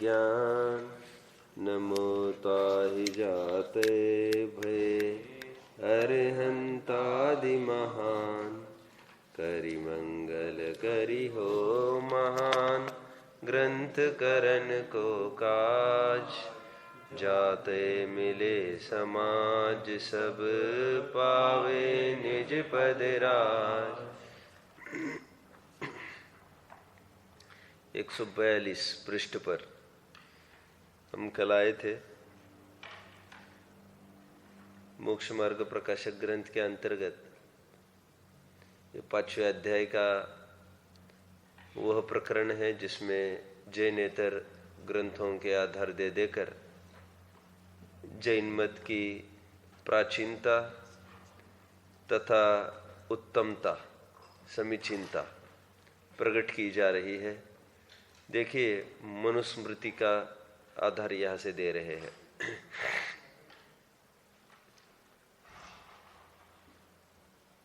ज्ञान नमो ताहि जाते भय अरिहंतादि महान करि मंगल करि हो महान ग्रंथ करन को काज जाते मिले समाज सब पावे निज पद राज। 142 पृष्ठ पर हम कल आए थे। मोक्ष मार्ग प्रकाशक ग्रंथ के अंतर्गत ये 5वें अध्याय का वह प्रकरण है जिसमें जैनेतर ग्रंथों के आधार दे देकर जैन मत की प्राचीनता तथा उत्तमता समीचीनता प्रकट की जा रही है। देखिए, मनुस्मृति का आधार यहाँ से दे रहे हैं।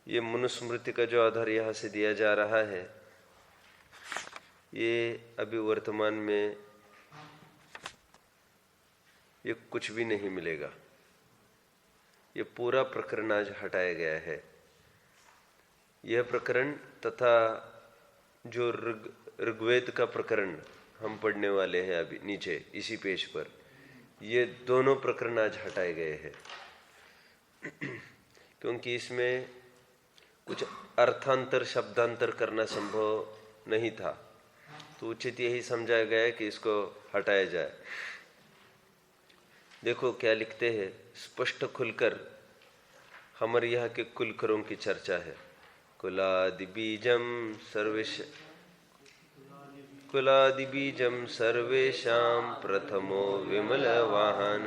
ये मनुस्मृति का जो आधार यहाँ से दिया जा रहा है, ये अभी वर्तमान में ये कुछ भी नहीं मिलेगा। ये पूरा प्रकरण आज हटाया गया है। यह प्रकरण तथा जो ऋग्वेद का प्रकरण हम पढ़ने वाले हैं अभी नीचे इसी पेज पर, ये दोनों प्रकरण आज हटाए गए हैं क्योंकि इसमें कुछ अर्थांतर शब्दांतर करना संभव नहीं था, तो उचित यही समझाया गया है कि इसको हटाया जाए। देखो क्या लिखते हैं, स्पष्ट खुलकर हमारे यहाँ के कुलकरों की चर्चा है। कुलादि बीजम सर्वेशां प्रथमो विमल वाहन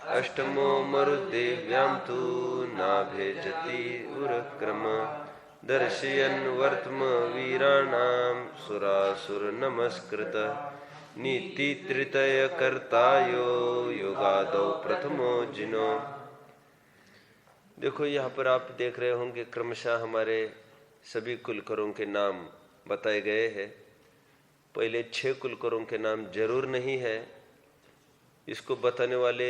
अष्टमो मरुदेव्यां तु नाभेजति उरक्रम दर्शयन् वर्तम वीराणां सुरासुर नमस्कृत नीति तृतय कर्तायो योगादौ प्रथमो जिनो। देखो यहाँ पर आप देख रहे होंगे क्रमशः हमारे सभी कुलकरों के नाम बताए गए हैं। पहले 6 कुलकरों के नाम जरूर नहीं है, इसको बताने वाले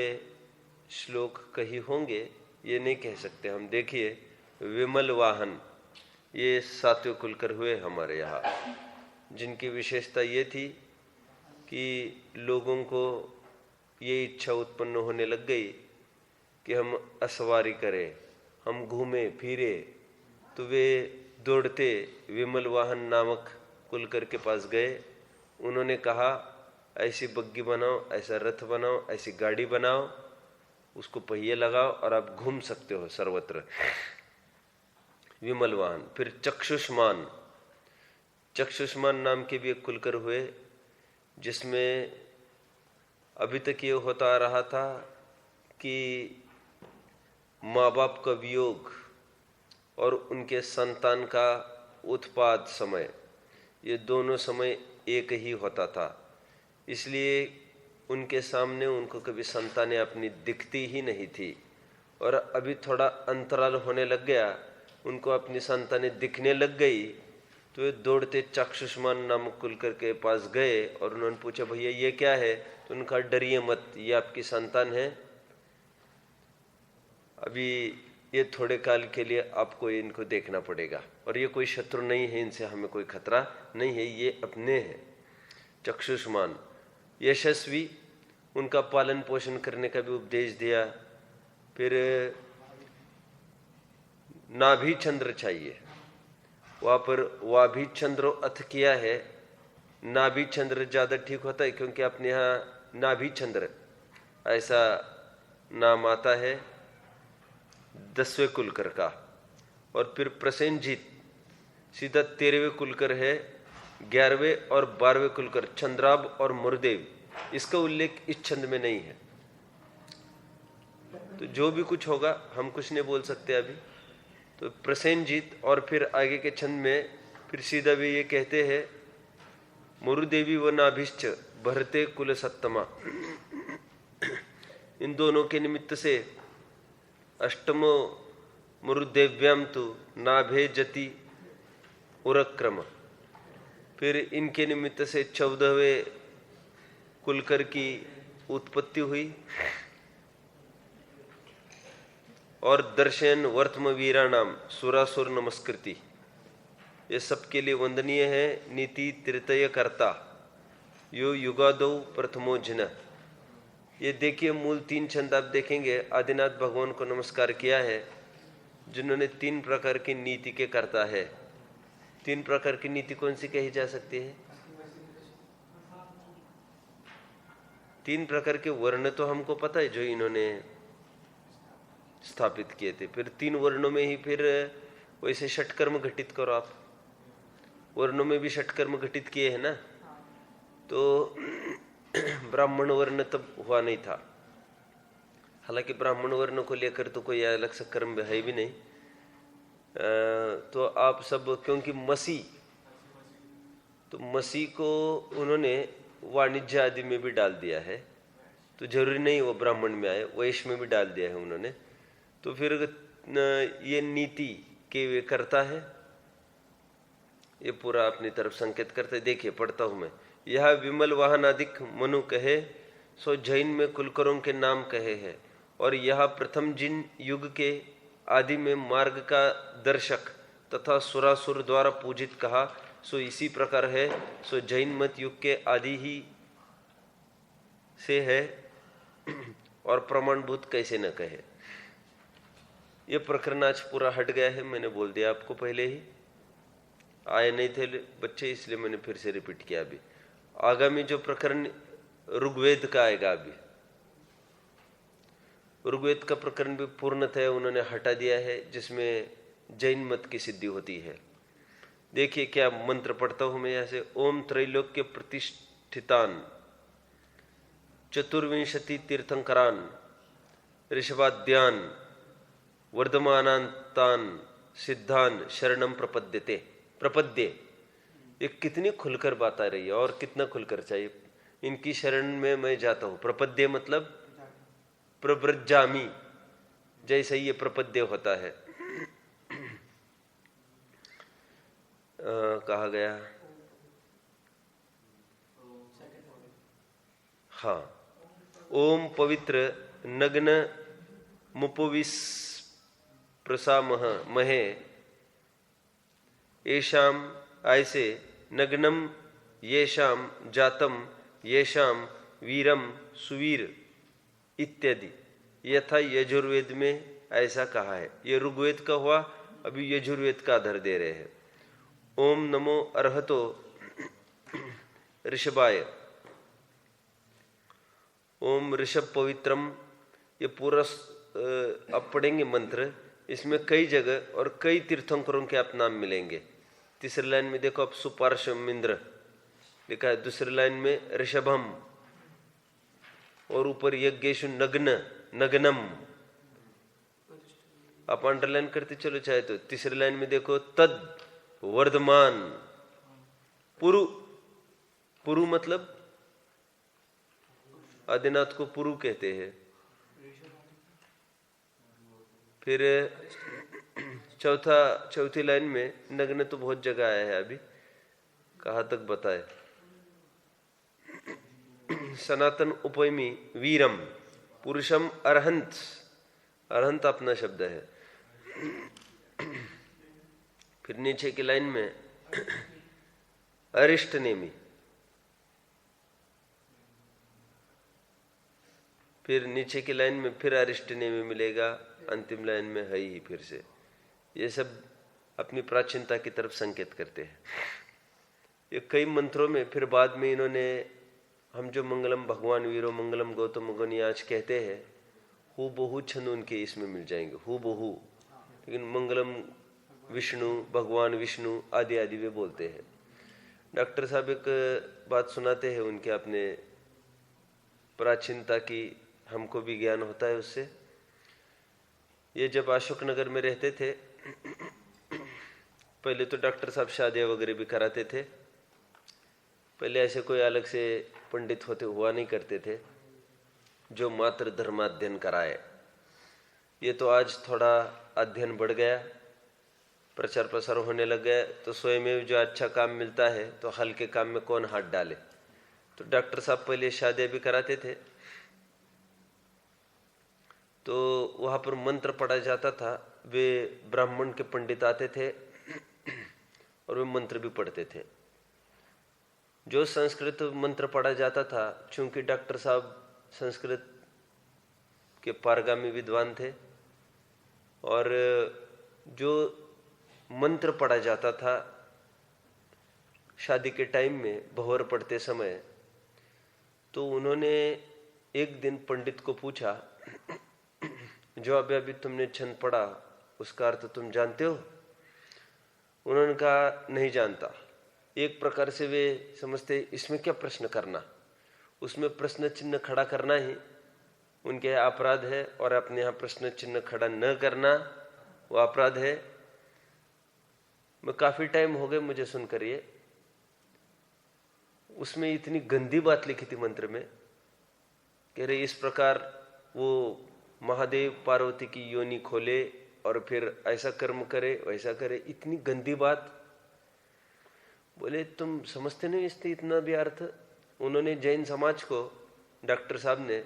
श्लोक कहीं होंगे, ये नहीं कह सकते हम। देखिए, विमल वाहन ये 7वें कुलकर हुए हमारे यहाँ, जिनकी विशेषता ये थी कि लोगों को ये इच्छा उत्पन्न होने लग गई कि हम असवारी करें, हम घूमे फिरे, तो वे दौड़ते विमल वाहन नामक कुलकर के पास गए। उन्होंने कहा ऐसी बग्गी बनाओ, ऐसा रथ बनाओ, ऐसी गाड़ी बनाओ, उसको पहिए लगाओ और आप घूम सकते हो सर्वत्र। विमल वाहन। फिर चक्षुष्मान, चक्षुष्मान नाम के भी एक कुलकर हुए, जिसमें अभी तक ये होता आ रहा था कि माँ बाप का वियोग और उनके संतान का उत्पाद समय, ये दोनों समय एक ही होता था, इसलिए उनके सामने उनको कभी संतानें अपनी दिखती ही नहीं थी। और अभी थोड़ा अंतराल होने लग गया, उनको अपनी संतानें दिखने लग गई, तो वे दौड़ते चक्षुष्मान नामक कुलकर के पास गए और उन्होंने पूछा, भैया ये क्या है? तो उनका डरिए मत, ये आपकी संतान है, अभी ये थोड़े काल के लिए आपको इनको देखना पड़ेगा, और ये कोई शत्रु नहीं है, इनसे हमें कोई खतरा नहीं है, ये अपने हैं। चक्षुष्मान। यशस्वी, उनका पालन पोषण करने का भी उपदेश दिया। फिर नाभि चंद्र चाहिए, वहाँ पर वाभि चंद्र अथ किया है। नाभि चंद्र ज़्यादा ठीक होता है क्योंकि अपने यहाँ नाभि चंद्र ऐसा नाम आता है 10वें कुलकर का। और फिर प्रसेनजीत सीधा 13वें कुलकर है, 11वें और 12वें कुलकर चंद्राब और मुरदेव, इसका उल्लेख इस छंद में नहीं है। तो जो भी कुछ होगा हम कुछ नहीं बोल सकते अभी। तो प्रसेनजीत और फिर आगे के छंद में फिर सीधा भी ये कहते हैं, मुरुदेवी व नाभिश्च भरते कुल सत्तमा। इन दोनों के निमित्त से अष्टमो मरुदेव्याम तु नाभे जति उरक्रम, फिर इनके निमित्त से 14वें कुलकर की उत्पत्ति हुई। और दर्शन वर्तम वीराणाम सुरासुर नमस्कृति, ये सबके लिए वंदनीय है। नीति तृतीय कर्ता यो युगादो प्रथमो जिन, ये देखिए मूल 3 छंद आप देखेंगे आदिनाथ भगवान को नमस्कार किया है, जिन्होंने 3 प्रकार की नीति के कर्ता है। 3 प्रकार की नीति कौन सी कही जा सकती है? 3 प्रकार के वर्ण तो हमको पता है जो इन्होंने स्थापित किए थे। फिर 3 वर्णों में ही फिर वैसे षटकर्म घटित करो आप, वर्णों में भी षटकर्म घटित किए हैं ना। तो ब्राह्मण वर्ण तब हुआ नहीं था, हालांकि ब्राह्मण वर्ण को लेकर तो कोई अलग सा कर्म है भी नहीं। तो आप सब, क्योंकि मसीह, तो मसीह को उन्होंने वाणिज्य आदि में भी डाल दिया है, तो जरूरी नहीं वो ब्राह्मण में आए, वैश्य में भी डाल दिया है उन्होंने। तो फिर ये नीति के वे करता है, ये पूरा अपनी तरफ संकेत करता है। देखिए पढ़ता हूं मैं। यह विमल वाहन अधिक मनु कहे, सो जैन में कुलकरों के नाम कहे है। और यह प्रथम जिन युग के आदि में मार्ग का दर्शक तथा सुरासुर द्वारा पूजित कहा, सो इसी प्रकार है। सो जैन मत युग के आदि ही से है, और प्रमाणभूत कैसे न कहे। ये प्रकरण आज पूरा हट गया है, मैंने बोल दिया आपको पहले ही, आए नहीं थे बच्चे इसलिए मैंने फिर से रिपीट किया। अभी आगामी जो प्रकरण ऋग्वेद का आएगा, अभी ऋग्वेद का प्रकरण भी पूर्णतः उन्होंने हटा दिया है, जिसमें जैन मत की सिद्धि होती है। देखिए क्या मंत्र पढ़ता हूं मैं यहां से। ओम त्रैलोक्य प्रतिष्ठितान चतुर्विंशति तीर्थंकरान ऋषभाद्यान वर्धमानांतान सिद्धान शरणम प्रपद्ये। ये कितनी खुलकर बात आ रही है, और कितना खुलकर चाहिए। इनकी शरण में मैं जाता हूं। प्रपद्ये मतलब प्रव्रजामी, जैसे ये प्रपद्य होता है। कहा गया, हाँ, ओम पवित्र नग्न मुपविस प्रसामह महे येषाम, ऐसे नग्नम येषाम जातम येषाम वीरम सुवीर इत्यादि, यथा यजुर्वेद में ऐसा कहा है। ये ऋग्वेद का हुआ, अभी यजुर्वेद का आधार दे रहे हैं। ओम नमो अर्हतो ऋषभाय, ओम ऋषभ पवित्रम, ये पूरा आप पढ़ेंगे मंत्र। इसमें कई जगह और कई तीर्थंकरों के आप नाम मिलेंगे। तीसरी लाइन में देखो आप सुपार्श्वमिंद्र लिखा है, दूसरी लाइन में ऋषभम, और ऊपर यज्ञेशु नग्नम। आप अंडरलाइन करते चलो चाहे तो। तीसरी लाइन में देखो तद वर्धमान, पुरु मतलब आदिनाथ को पुरु कहते हैं। फिर चौथी लाइन में नग्न तो बहुत जगह आया है, अभी कहाँ तक बताए। सनातन उपयमी वीरम पुरुषम अरहंत, अरहंत अपना शब्द है। फिर नीचे की लाइन में अरिष्ट नेमी, फिर नीचे की लाइन में फिर अरिष्ट नेमी मिलेगा, अंतिम लाइन में है ही फिर से। ये सब अपनी प्राचीनता की तरफ संकेत करते हैं। ये कई मंत्रों में फिर बाद में इन्होंने, हम जो मंगलम भगवान वीरो मंगलम गौतम मुगनि आज कहते हैं, हु बहु छंद उनके इसमें मिल जाएंगे, हु बहु। लेकिन मंगलम विष्णु, भगवान विष्णु आदि आदि वे बोलते हैं। डॉक्टर साहब एक बात सुनाते हैं उनके अपने प्राचीनता की, हमको भी ज्ञान होता है उससे। ये जब अशोक नगर में रहते थे, पहले तो डॉक्टर साहब शादियाँ वगैरह भी कराते थे। पहले ऐसे कोई अलग से पंडित होते हुआ नहीं करते थे। जो मात्र धर्माध्ययन कराए। ये तो आज थोड़ा अध्ययन बढ़ गया, प्रचार प्रसार होने लग गया, तो स्वयं में जो अच्छा काम मिलता है तो हल्के काम में कौन हाथ डाले। तो डॉक्टर साहब पहले शादियां भी कराते थे, तो वहां पर मंत्र पढ़ा जाता था। वे ब्राह्मण के पंडित आते थे और वे मंत्र भी पढ़ते थे। जो संस्कृत मंत्र पढ़ा जाता था, चूंकि डॉक्टर साहब संस्कृत के पारगामी विद्वान थे, और जो मंत्र पढ़ा जाता था शादी के टाइम में भंवर पढ़ते समय, तो उन्होंने एक दिन पंडित को पूछा, जो अभी तुमने छंद पढ़ा उसका अर्थ तुम जानते हो? उन्होंने कहा नहीं जानता। एक प्रकार से वे समझते इसमें क्या प्रश्न करना, उसमें प्रश्न चिन्ह खड़ा करना ही उनके अपराध है, और अपने यहाँ प्रश्न चिन्ह खड़ा न करना वो अपराध है। मैं काफी टाइम हो गए मुझे सुनकर, ये उसमें इतनी गंदी बात लिखी थी मंत्र में, कह रहे इस प्रकार वो महादेव पार्वती की योनि खोले और फिर ऐसा कर्म करे वैसा करे, इतनी गंदी बात। बोले तुम समझते नहीं इससे इतना भी अर्थ। उन्होंने जैन समाज को, डॉक्टर साहब ने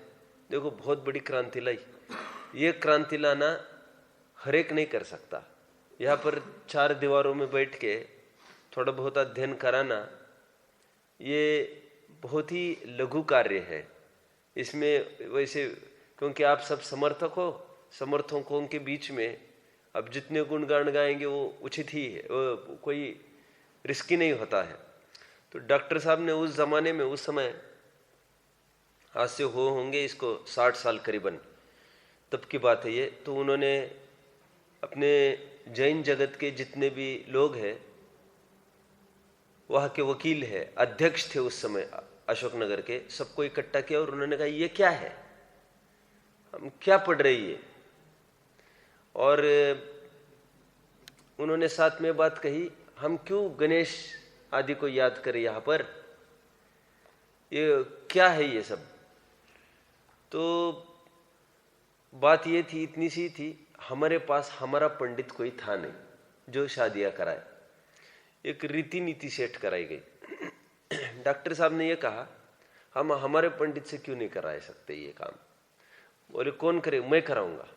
देखो बहुत बड़ी क्रांति लाई। ये क्रांति लाना हर एक नहीं कर सकता। यहाँ पर 4 दीवारों में बैठ के थोड़ा बहुत अध्ययन कराना ये बहुत ही लघु कार्य है। इसमें वैसे क्योंकि आप सब समर्थक हो, समर्थकों के बीच में अब जितने गुणगान गाएंगे वो उचित ही है, वो कोई रिस्की नहीं होता है। तो डॉक्टर साहब ने उस जमाने में, उस समय आज से होंगे इसको 60 साल करीबन, तब की बात है ये, तो उन्होंने अपने जैन जगत के जितने भी लोग हैं, वहाँ के वकील है, अध्यक्ष थे उस समय अशोकनगर के, सबको इकट्ठा किया और उन्होंने कहा ये क्या है, हम क्या पढ़ रही है। और उन्होंने साथ में बात कही, हम क्यों गणेश आदि को याद करें यहाँ पर, ये क्या है ये सब। तो बात ये थी, इतनी सी थी, हमारे पास हमारा पंडित कोई था नहीं जो शादियां कराए। एक रीति नीति सेट कराई गई। डॉक्टर साहब ने ये कहा हम हमारे पंडित से क्यों नहीं करा सकते ये काम। बोले कौन करे, मैं कराऊंगा।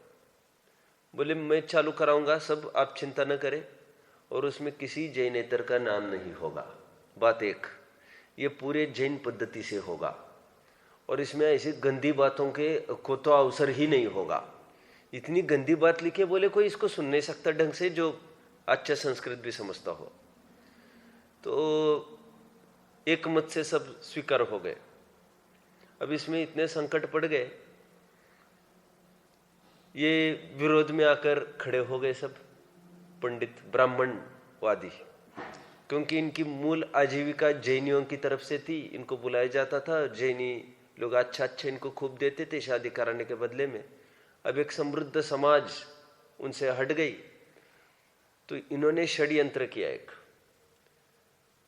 बोले मैं चालू कराऊंगा सब, आप चिंता न करें, और उसमें किसी जैनेतर का नाम नहीं होगा। बात एक, ये पूरे जैन पद्धति से होगा, और इसमें ऐसी गंदी बातों के को तो अवसर ही नहीं होगा। इतनी गंदी बात लिखे, बोले कोई इसको सुन नहीं सकता ढंग से जो अच्छा संस्कृत भी समझता हो। तो एक मत से सब स्वीकार हो गए। अब इसमें इतने संकट पड़ गए, ये विरोध में आकर खड़े हो गए सब पंडित ब्राह्मणवादी, क्योंकि इनकी मूल आजीविका जैनियों की तरफ से थी। इनको बुलाया जाता था, जैनी लोग अच्छा अच्छा इनको खूब देते थे शादी कराने के बदले में। अब एक समृद्ध समाज उनसे हट गई, तो इन्होंने षड्यंत्र किया एक।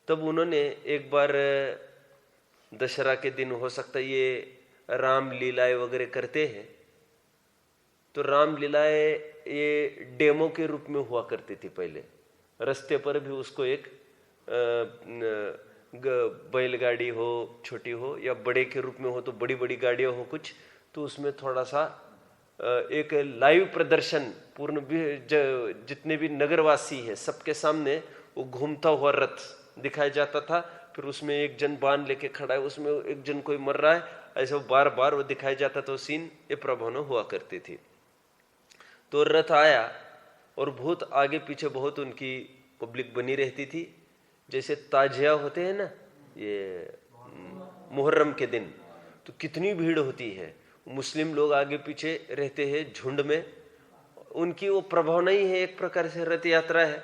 तब उन्होंने एक बार दशहरा के दिन, हो सकता है ये राम लीलाएं वगैरह करते हैं, तो राम लीलाएं ये डेमो के रूप में हुआ करती थी पहले। रास्ते पर भी उसको एक बैलगाड़ी हो छोटी हो या बड़े के रूप में हो, तो बड़ी बड़ी गाड़ियां हो कुछ, तो उसमें थोड़ा सा एक लाइव प्रदर्शन पूर्ण जितने भी नगरवासी है सबके सामने वो घूमता हुआ रथ दिखाया जाता था। फिर उसमें एक जन बाण लेके खड़ा है, उसमें एक जन कोई मर रहा है, ऐसे बार बार वो दिखाया जाता था। सीन ये प्रभावना हुआ करती थी। तो रथ आया और बहुत आगे पीछे बहुत उनकी पब्लिक बनी रहती थी। जैसे ताजिया होते हैं ना, ये मुहर्रम के दिन, तो कितनी भीड़ होती है, मुस्लिम लोग आगे पीछे रहते हैं झुंड में, उनकी वो प्रभाव नहीं है, एक प्रकार से रथ यात्रा है।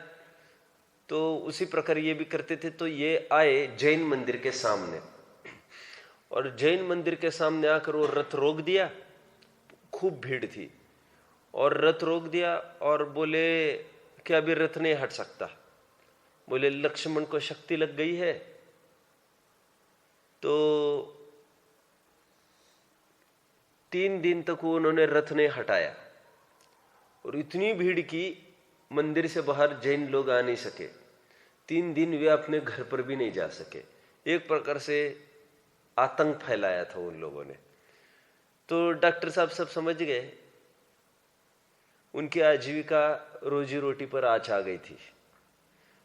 तो उसी प्रकार ये भी करते थे। तो ये आए जैन मंदिर के सामने, और जैन मंदिर के सामने आकर वो रथ रोक दिया, खूब भीड़ थी, और रथ रोक दिया और बोले कि अभी रथ नहीं हट सकता। बोले लक्ष्मण को शक्ति लग गई है, तो 3 दिन तक वो उन्होंने रथ नहीं हटाया और इतनी भीड़ की मंदिर से बाहर जैन लोग आ नहीं सके। 3 दिन वे अपने घर पर भी नहीं जा सके। एक प्रकार से आतंक फैलाया था उन लोगों ने। तो डॉक्टर साहब सब समझ गए, उनकी आजीविका रोजी रोटी पर आँच आ गई थी।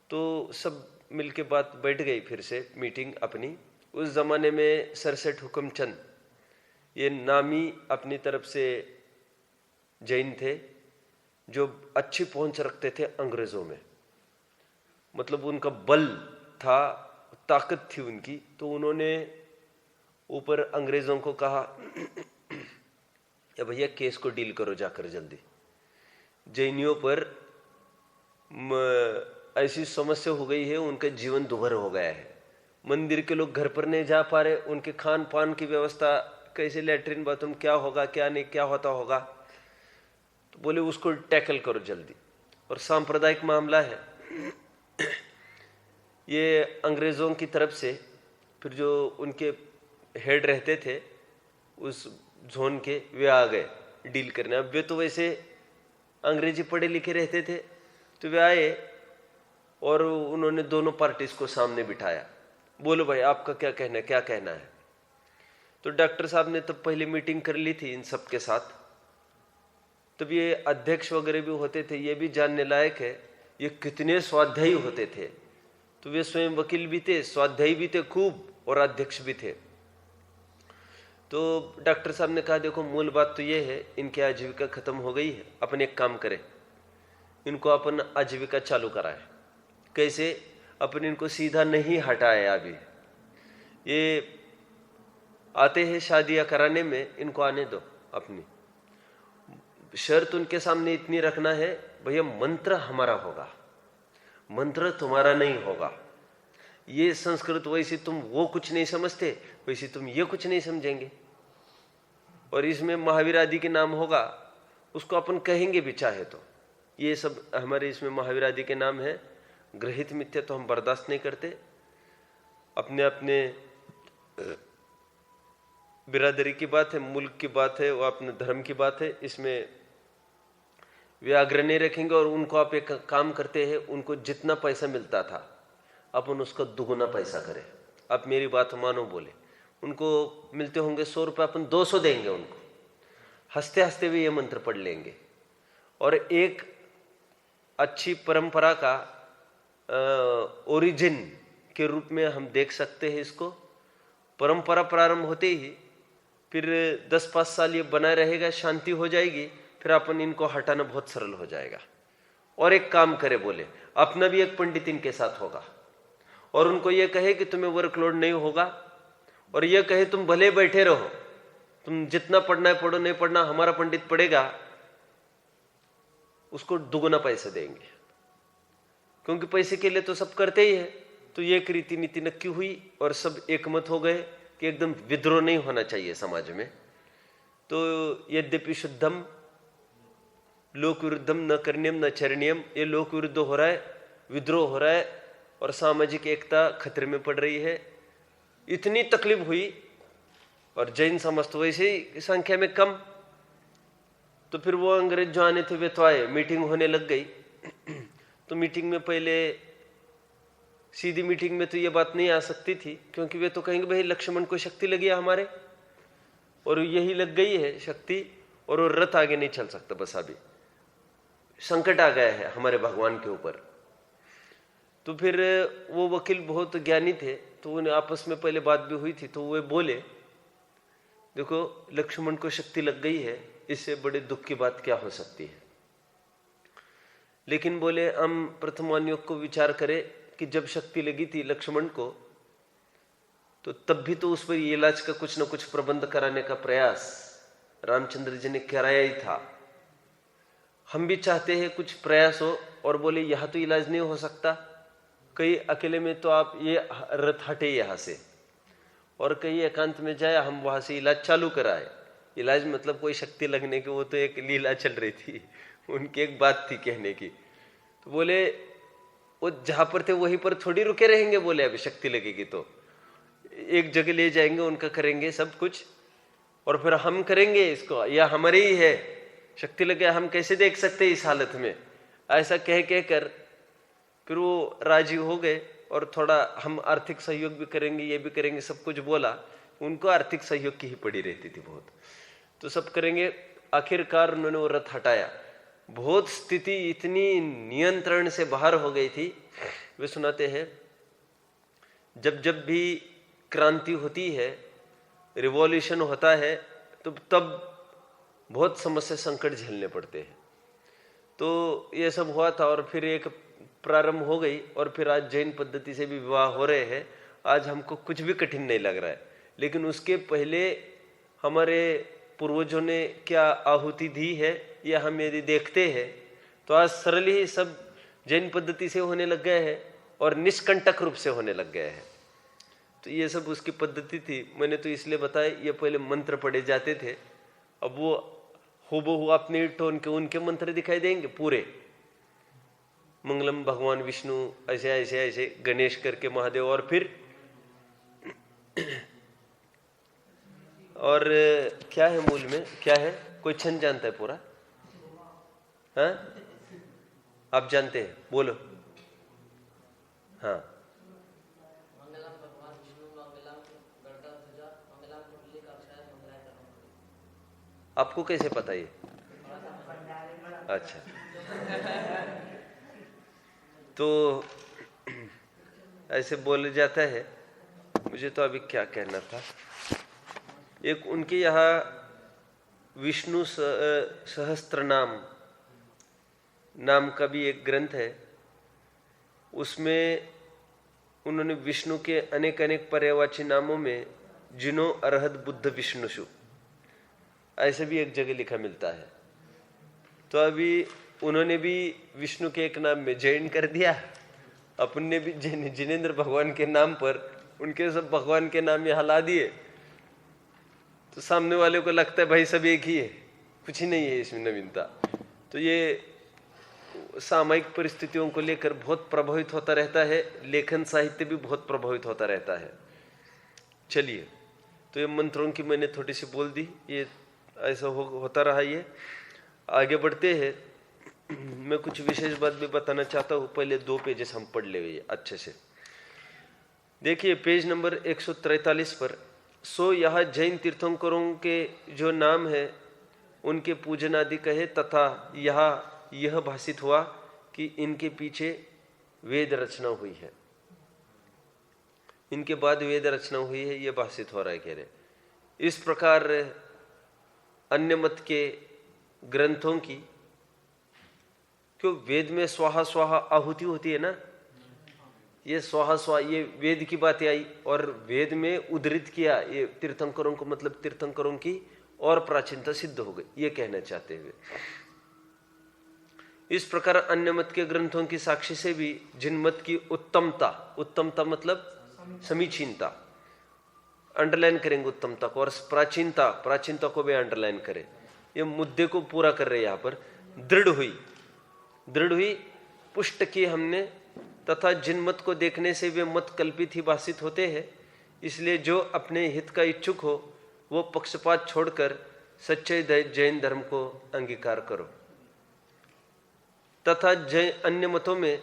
तो सब मिलके बात बैठ गई, फिर से मीटिंग अपनी। उस जमाने में सरसेठ हुक्मचंद ये नामी अपनी तरफ से जैन थे जो अच्छी पहुंच रखते थे अंग्रेजों में, मतलब उनका बल था, ताकत थी उनकी। तो उन्होंने ऊपर अंग्रेजों को कहा या भैया केस को डील करो जाकर जल्दी। जैनियों पर ऐसी समस्या हो गई है, उनका जीवन दुभर हो गया है। मंदिर के लोग घर पर नहीं जा पा रहे, उनके खान पान की व्यवस्था कैसे, लेटरिन बाथरूम क्या होगा क्या नहीं, क्या होता होगा। तो बोले उसको टैकल करो जल्दी। और सांप्रदायिक मामला है। ये अंग्रेजों की तरफ से फिर जो उनके हेड रहते थे उस जोन के, वे आ गए डील करने। अब वे तो वैसे अंग्रेजी पढ़े लिखे रहते थे, तो वे आए और उन्होंने दोनों पार्टीज को सामने बिठाया। बोलो भाई आपका क्या कहना है, क्या कहना है। तो डॉक्टर साहब ने तब पहले मीटिंग कर ली थी इन सब के साथ। तब ये अध्यक्ष वगैरह भी होते थे, ये भी जानने लायक है ये कितने स्वाध्यायी होते थे। तो वे स्वयं वकील भी थे, स्वाध्यायी भी थे खूब, और अध्यक्ष भी थे। तो डॉक्टर साहब ने कहा देखो मूल बात तो ये है, इनकी आजीविका खत्म हो गई है, अपन एक काम करें, इनको अपन आजीविका चालू कराएं। कैसे? अपन इनको सीधा नहीं हटाए। अभी ये आते हैं शादियां कराने में, इनको आने दो। अपनी शर्त उनके सामने इतनी रखना है, भैया मंत्र हमारा होगा, मंत्र तुम्हारा नहीं होगा। ये संस्कृत वैसे तुम वो कुछ नहीं समझते, वैसे तुम ये कुछ नहीं समझेंगे। और इसमें महावीर आदि के नाम होगा, उसको अपन कहेंगे भी चाहे तो। ये सब हमारे इसमें महावीर आदि के नाम है। ग्रहित मिथ्या तो हम बर्दाश्त नहीं करते। अपने अपने बिरादरी की बात है, मुल्क की बात है, वो अपने धर्म की बात है, इसमें वे आग्रह नहीं रखेंगे। और उनको आप एक काम करते हैं, उनको जितना पैसा मिलता था अपन उसका दुगुना पैसा करें। आप मेरी बात मानो, बोले उनको मिलते होंगे 100 रुपये, अपन 200 देंगे उनको। हंसते हंसते भी ये मंत्र पढ़ लेंगे। और एक अच्छी परंपरा का ओरिजिन के रूप में हम देख सकते हैं इसको। परंपरा प्रारंभ होते ही फिर 10-5 साल ये बना रहेगा, शांति हो जाएगी, फिर अपन इनको हटाना बहुत सरल हो जाएगा। और एक काम करे, बोले अपना भी एक पंडित इनके साथ होगा, और उनको ये कहे कि तुम्हें वर्कलोड नहीं होगा, और ये कहे तुम भले बैठे रहो, तुम जितना पढ़ना है पढ़ो, नहीं पढ़ना हमारा पंडित पढ़ेगा, उसको दुगुना पैसे देंगे। क्योंकि पैसे के लिए तो सब करते ही है। तो ये एक रीति नीति नक्की हुई और सब एकमत हो गए कि एकदम विद्रोह नहीं होना चाहिए समाज में। तो यद्यपि शुद्धम लोक विरुद्धम न करनियम न चरणीयम, ये लोक विरुद्ध हो रहा है, विद्रोह हो रहा है, और सामाजिक एकता खतरे में पड़ रही है। इतनी तकलीफ हुई। और जैन समाज तो वैसे ही संख्या में कम। तो फिर वो अंग्रेज जो आने थे वे तो आए, मीटिंग होने लग गई। तो मीटिंग में पहले सीधी मीटिंग में तो ये बात नहीं आ सकती थी, क्योंकि वे तो कहेंगे भाई लक्ष्मण को शक्ति लगी है हमारे, और यही लग गई है शक्ति, और वो रथ आगे नहीं चल सकता, बस अभी संकट आ गया है हमारे भगवान के ऊपर। तो फिर वो वकील बहुत ज्ञानी थे, तो उन्हें आपस में पहले बात भी हुई थी। तो वे बोले देखो लक्ष्मण को शक्ति लग गई है, इससे बड़े दुख की बात क्या हो सकती है। लेकिन बोले हम प्रथम योग को विचार करें कि जब शक्ति लगी थी लक्ष्मण को, तो तब भी तो उस पर इलाज का कुछ न कुछ प्रबंध कराने का प्रयास रामचंद्र जी ने कराया ही था। हम भी चाहते हैं कुछ प्रयास हो। और बोले यहां तो इलाज नहीं हो सकता, कहीं अकेले में तो आप ये रथ हटे यहां से, और कहीं एकांत में जाए, हम वहां से इलाज चालू कराए। इलाज मतलब कोई शक्ति लगने की, वो तो एक लीला चल रही थी, उनकी एक बात थी कहने की। तो बोले वो जहां पर थे वहीं पर थोड़ी रुके रहेंगे। बोले अभी शक्ति लगेगी तो एक जगह ले जाएंगे, उनका करेंगे सब कुछ, और फिर हम करेंगे इसको, या हमारी ही है, शक्ति लगे, हम कैसे देख सकते इस हालत में, ऐसा कह कर फिर वो राजी हो गए। और थोड़ा हम आर्थिक सहयोग भी करेंगे, ये भी करेंगे, सब कुछ बोला। उनको आर्थिक सहयोग की ही पड़ी रहती थी बहुत, तो सब करेंगे। आखिरकार उन्होंने वो रथ हटाया। बहुत स्थिति इतनी नियंत्रण से बाहर हो गई थी। वे सुनाते हैं, जब जब भी क्रांति होती है, रिवॉल्यूशन होता है, तो तब बहुत समस्या संकट झेलने पड़ते हैं। तो ये सब हुआ था और फिर एक प्रारंभ हो गई, और फिर आज जैन पद्धति से भी विवाह हो रहे हैं। आज हमको कुछ भी कठिन नहीं लग रहा है, लेकिन उसके पहले हमारे पूर्वजों ने क्या आहुति दी है, यह हम यदि देखते हैं तो आज सरल ही सब जैन पद्धति से होने लग गए हैं और निष्कंटक रूप से होने लग गए हैं। तो ये सब उसकी पद्धति थी। मैंने तो इसलिए बताया, ये पहले मंत्र पढ़े जाते थे, अब वो हूबहू अपने टोन के उनके मंत्र दिखाई देंगे पूरे, मंगलम भगवान विष्णु, ऐसे ऐसे ऐसे गणेश करके महादेव, और फिर और क्या है मूल में, क्या है, कोई छंद जानता है पूरा? हाँ, आप जानते हैं, बोलो। हाँ, आपको कैसे पता ये? अच्छा, तो ऐसे बोला जाता है। मुझे तो अभी क्या कहना था, एक उनके यहाँ विष्णु सहस्त्र नाम का भी एक ग्रंथ है। उसमें उन्होंने विष्णु के अनेक अनेक पर्यायवाची नामों में जिनो अरहत बुद्ध विष्णुषु ऐसे भी एक जगह लिखा मिलता है। तो अभी उन्होंने भी विष्णु के एक नाम में जैन कर दिया, अपन ने भी जिनेंद्र भगवान के नाम पर उनके सब भगवान के नाम यहाँ ला दिए। तो सामने वाले को लगता है भाई सब एक ही है, कुछ ही नहीं है इसमें नवीनता। तो ये सामायिक परिस्थितियों को लेकर बहुत प्रभावित होता रहता है, लेखन साहित्य भी बहुत प्रभावित होता रहता है। चलिए, तो ये मंत्रों की मैंने थोड़ी सी बोल दी, ये ऐसा होता रहा। ये आगे बढ़ते हैं, मैं कुछ विशेष बात भी बताना चाहता हूँ। पहले 2 पेजेस हम पढ़ ले अच्छे से। देखिए पेज नंबर 143 पर, सो यह जैन तीर्थंकरों के जो नाम है उनके पूजन आदि कहे, तथा यह भाषित हुआ कि इनके पीछे वेद रचना हुई है, इनके बाद वेद रचना हुई है, यह भाषित हो रहा है, कह रहे। इस प्रकार अन्य मत के ग्रंथों की, क्यों वेद में स्वाहा स्वाहा आहुति होती है ना, ये स्वाहा स्वाहा ये वेद की बातें आई और वेद में उद्धृत किया, ये तीर्थंकरों को, मतलब तीर्थंकरों की और प्राचीनता सिद्ध हो गई, ये कहना चाहते हुए। इस प्रकार अन्य मत के ग्रंथों की साक्षी से भी जिन मत की उत्तमता मतलब समीचीनता, अंडरलाइन करेंगे उत्तमता को, और प्राचीनता को भी अंडरलाइन करें। ये मुद्दे को पूरा कर रहे यहाँ पर। दृढ़ हुई पुष्ट की हमने, तथा जिन मत को देखने से वे मत कल्पित ही भाषित होते हैं, इसलिए जो अपने हित का इच्छुक हो वो पक्षपात छोड़कर सच्चे जैन धर्म को अंगीकार करो। तथा अन्य मतों में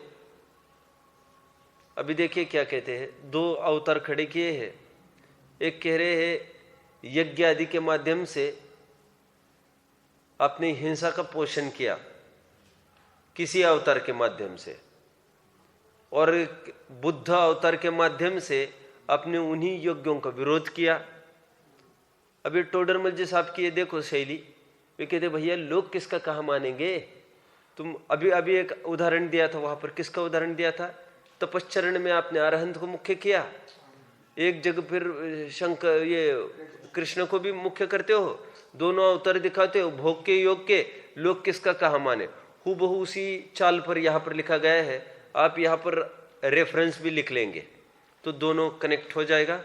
अभी देखिए क्या कहते हैं, 2 अवतार खड़े किए हैं। एक कह रहे हैं यज्ञ आदि के माध्यम से अपनी हिंसा का पोषण किया किसी अवतार के माध्यम से, और बुद्ध अवतार के माध्यम से अपने उन्हीं यज्ञों का विरोध किया। अभी टोडरमल जी साहब की ये देखो शैली, वे कहते भैया लोग किसका कहा मानेंगे। तुम अभी एक उदाहरण दिया था, वहां पर किसका उदाहरण दिया था, तपश्चरण में आपने अरहंत को मुख्य किया, एक जगह फिर शंकर ये कृष्ण को भी मुख्य करते हो, दोनों अवतार दिखाते हो, भोग के योग के, लोग किसका कहा माने। हूबहू उसी चाल पर यहाँ पर लिखा गया है, आप यहाँ पर रेफरेंस भी लिख लेंगे तो दोनों कनेक्ट हो जाएगा।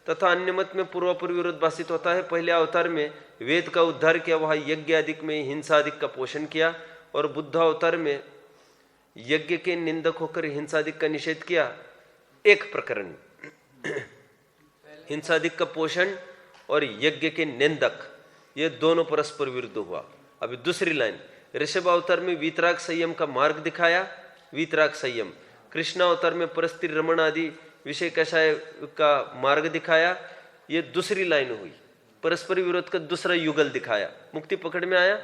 तथा अन्य मत में पूर्वापूर्व विरोध भाषित होता है। पहले अवतार में वेद का उद्धार किया, वहां यज्ञ आदि में हिंसा आदि का पोषण किया, और बुद्ध अवतार में यज्ञ के निंदक होकर हिंसा आदि का निषेध किया। एक प्रकरण हिंसा आदि का पोषण और यज्ञ के निंदक, ये दोनों परस्पर विरुद्ध हुआ। अभी दूसरी लाइन, ऋषभ अवतार में वीतराग संयम का मार्ग दिखाया, वीतराग संयम। कृष्ण अवतार में परस्त्री रमण आदि विषय कषाय का मार्ग दिखाया। ये दूसरी लाइन हुई, परस्पर विरोध का दूसरा युगल दिखाया। मुक्ति पकड़ में आया।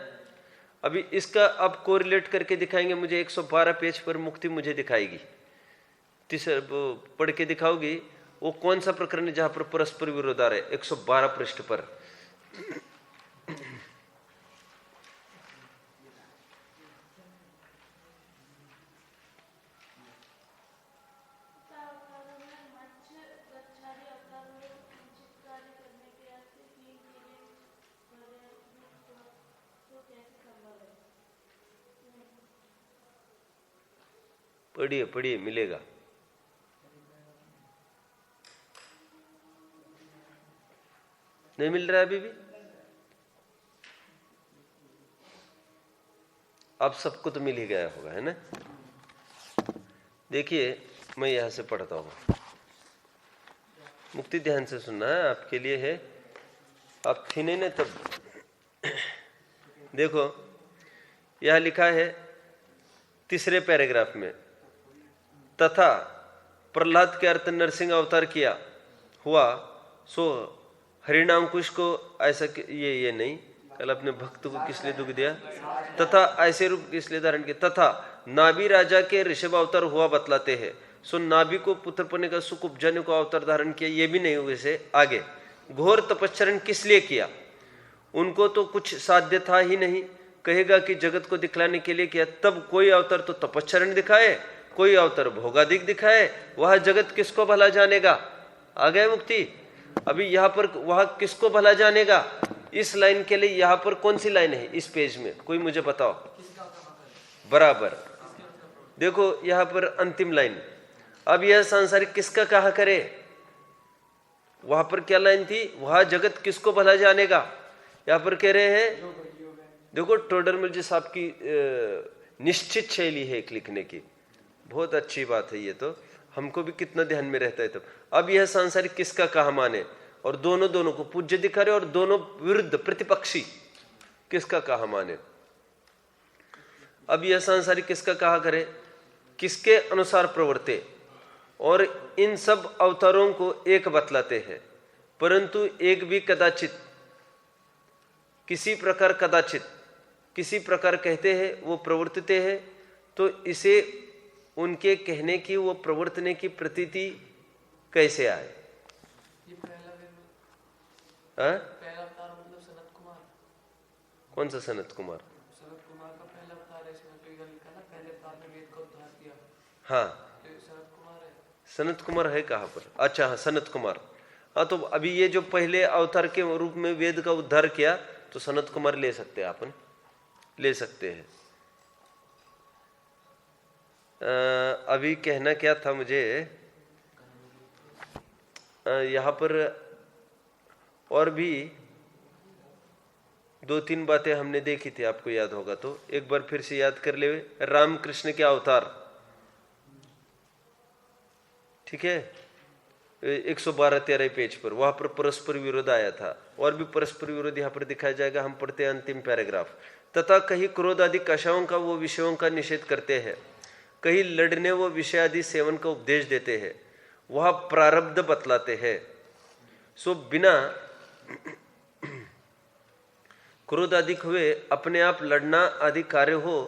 अभी इसका अब कोरिलेट करके दिखाएंगे। मुझे 112 पेज पर मुक्ति मुझे दिखाएगी, तीसरा पढ़ के दिखाओगी वो कौन सा प्रकरण है जहां पर परस्पर विरोध आ रहे। 112 पृष्ठ पर पढ़िए पढ़िए, मिलेगा। नहीं मिल रहा है अभी भी? आप सबको तो मिल ही गया होगा, है ना? देखिए मैं यहां से पढ़ता हूं, मुक्ति ध्यान से सुनना है, आपके लिए है। आप थी नहीं ना तब। देखो यह लिखा है तीसरे पैराग्राफ में, तथा प्रहलाद के अर्थ नरसिंह अवतार किया हुआ, सो हरिणांकुश को ऐसा ये नहीं, कल अपने भक्त को किस लिए दुख दिया, तथा ऐसे रूप किस लिए धारण किया, तथा नाभि राजा के ऋषभ अवतार हुआ बतलाते हैं। सो नाभि को पुत्र पने का सुख उपजाने को अवतार धारण किया, ये भी नहीं हुए से आगे। घोर तपश्चरण किस लिए किया, उनको तो कुछ साध्य था ही नहीं, कहेगा कि जगत को दिखलाने के लिए किया। तब कोई अवतार तो तपश्चरण दिखाए, कोई अवतार भोगादिक दिखाए, वह जगत किसको भला जानेगा। आ गए मुक्ति। अभी यहाँ पर वह किसको भला जानेगा, इस लाइन के लिए यहाँ पर कौन सी लाइन है इस पेज में, कोई मुझे बताओ। बराबर, देखो यहाँ पर अंतिम लाइन। अब यह सांसारिक किसका कहा करे, वहां पर क्या लाइन थी, वह जगत किसको भला जानेगा। यहाँ पर कह रहे हैं, देखो टोडरमल जी साहब की निश्चित शैली है एक लिखने की, बहुत अच्छी बात है ये, तो हमको भी कितना ध्यान में रहता है तब। अब यह सांसारिक किसका कहा माने, और दोनों को पूज्य दिखा रहे, और दोनों विरुद्ध प्रतिपक्षी किसका कहा माने। अब यह सांसारिक किसका कहा करे, किसके अनुसार प्रवर्ते, और इन सब अवतारों को एक बतलाते हैं, परंतु एक भी कदाचित किसी प्रकार कदाचित किसी प्रकार कहते हैं वो प्रवर्तते हैं, तो इसे उनके कहने की वो प्रवर्तने की प्रतीति कैसे आए। ये पहला अवतार मतलब सनत कुमार। कौन सा सनत कुमार? सनत कुमार का पहला अवतार है, इसमें तो ये लिखा ना पहले अवतार में वेद का उद्धार किया। हाँ तो सनत कुमार है। सनत कुमार है कहाँ पर? अच्छा हाँ, सनत कुमार। हाँ, तो अभी ये जो पहले अवतार के रूप में वेद का उद्धार किया, तो सनत कुमार ले सकते हैं, अपन ले सकते हैं। अभी कहना क्या था मुझे, यहाँ पर और भी 2-3 बातें हमने देखी थी, आपको याद होगा तो एक बार फिर से याद कर ले। रामकृष्ण के अवतार, ठीक है, 112-13 पेज पर, वहां पर परस्पर विरोध आया था, और भी परस्पर विरोध यहाँ पर दिखाया जाएगा। हम पढ़ते हैं अंतिम पैराग्राफ। तथा कहीं क्रोध आदि कषायों का वो विषयों का निषेध करते हैं, कहीं लड़ने वो विषय आदि सेवन का उपदेश देते हैं, वह प्रारब्ध बतलाते हैं। सो बिना क्रोध आदि हुए अपने आप लड़ना आदि कार्य हो